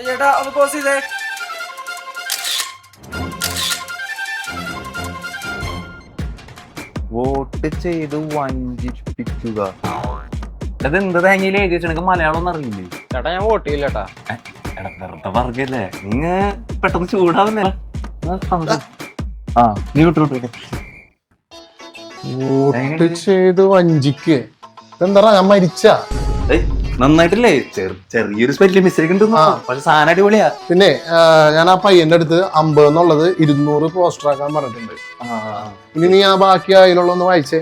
ചേട്ടാ ഒന്ന് പോസ് ചെയ്തേ. വോട്ട് ചെയ്ത് വഞ്ചിപ്പിക്കുക. അത് എന്ത് തേങ്ങയിൽ എഴുതി വെച്ചാൽ മലയാളം ഒന്നും അറിയില്ലേ? ചേട്ടാ ഞാൻ വോട്ട് ചെയ്യില്ല ചേട്ടാ. വെറുതെ പറഞ്ഞല്ലേ, നിങ്ങ പെട്ടെന്ന് ചൂടാവുന്നേ. നീ വിട്ടു വോട്ട് ചെയ്ത് വഞ്ചിക്ക്. എന്താ ഞാൻ മരിച്ച? നന്നായിട്ടില്ലേ? ചെറിയൊരു സ്പെല്ലിംഗ് മിസ്റ്റേക്ക് ഉണ്ട്, പക്ഷെ സാധനം അടിപൊളിയാ. പിന്നെ ഞാൻ ആ പയ്യന്റെ അടുത്ത് 50 എന്നുള്ളത് 200 പോസ്റ്റർ ആക്കാൻ പറഞ്ഞിട്ടുണ്ട്. ഇനി നീ ആ ബാക്കി അതിലുള്ള ഒന്ന് വായിച്ചേ.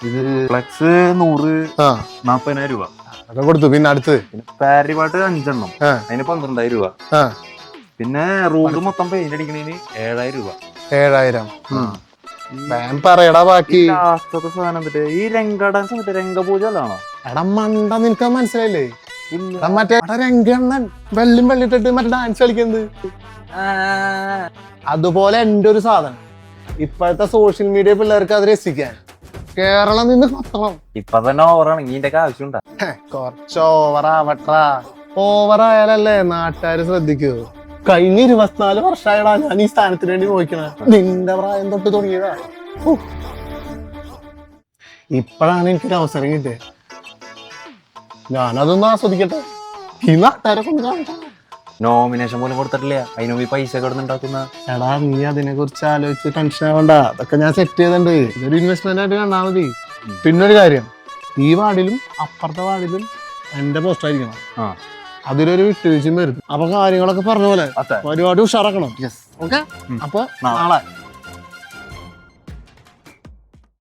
ഇത് ഫ്ലെക്സ് 100 40,000 രൂപ അതൊക്കെ കൊടുത്തു. പിന്നെ അടുത്ത് പാരിപാട്ട് 5 എണ്ണം, അതിന് 12,000 രൂപ. പിന്നെ റൂട്ട് മൊത്തം പെയിന്റ് അടിക്കണേന് 7,000 രൂപ. 7,000. പറയടാ ബാക്കി. ലാസ്റ്റത്തെ സാധനം ഈ രംഗപൂജ അല്ലാണോ? എടാ മണ്ട, നിനക്ക് മനസ്സിലായില്ലേ? മറ്റേ രംഗണ്ണൻ വെള്ളിയും വെള്ളിട്ടിട്ട് മറ്റേ ഡാൻസ് കളിക്കുന്നത്. അതുപോലെ എന്റെ ഒരു സാധനം ഇപ്പോഴത്തെ സോഷ്യൽ മീഡിയ പിള്ളേർക്ക് അത് രസിക്കാൻ കേരളം നിന്ന് കൊത്തണം. ഇപ്പൊ തന്നെ ഓവറാണ്, ഇതിന്റെ ആവശ്യമുണ്ടാ? കൊറച്ച് ഓവറാവട്ടാ. ഓവറായാലല്ലേ നാട്ടുകാര് ശ്രദ്ധിക്കൂ. കഴിഞ്ഞ 24 വർഷമായടാ ഞാൻ ഈ സ്ഥാനത്തിന് വേണ്ടി പോയിക്കണ. നിന്റെ പ്രായം തൊട്ട് തുടങ്ങിയതാ. ഇപ്പോഴാണ് എനിക്കൊരു അവസരം കിട്ടിയത്. ഞാനതൊന്നും ആസ്വദിക്കട്ടെ. ഈ നാട്ടുകാരൊക്കെ ഒന്ന് കാണട്ടെ. നോമിനേഷൻ പോലും കൊടുത്തിട്ടില്ല, അതിന് പോയി പൈസ ഉണ്ടാക്കുന്ന. എടാ നീ അതിനെ കുറിച്ച് ആലോചിച്ച് ടെൻഷൻ ആവണ്ട. അതൊക്കെ ഞാൻ സെറ്റ് ചെയ്തിട്ടുണ്ട്. ഇതൊരു ഇൻവെസ്റ്റ്മെന്റ് ആയിട്ട് കണ്ടാ മതി. പിന്നൊരു കാര്യം, ഈ വാർഡിലും അപ്പുറത്തെ വാർഡിലും എന്റെ പോസ്റ്റ് ആയിരിക്കണം. അതിലൊരു വിട്ടുവീഴ്ചയും വരും. അപ്പൊ കാര്യങ്ങളൊക്കെ പറഞ്ഞ പോലെ ഒരുപാട് ഉഷാറാക്കണം. ഓക്കെ, അപ്പൊ നാളെ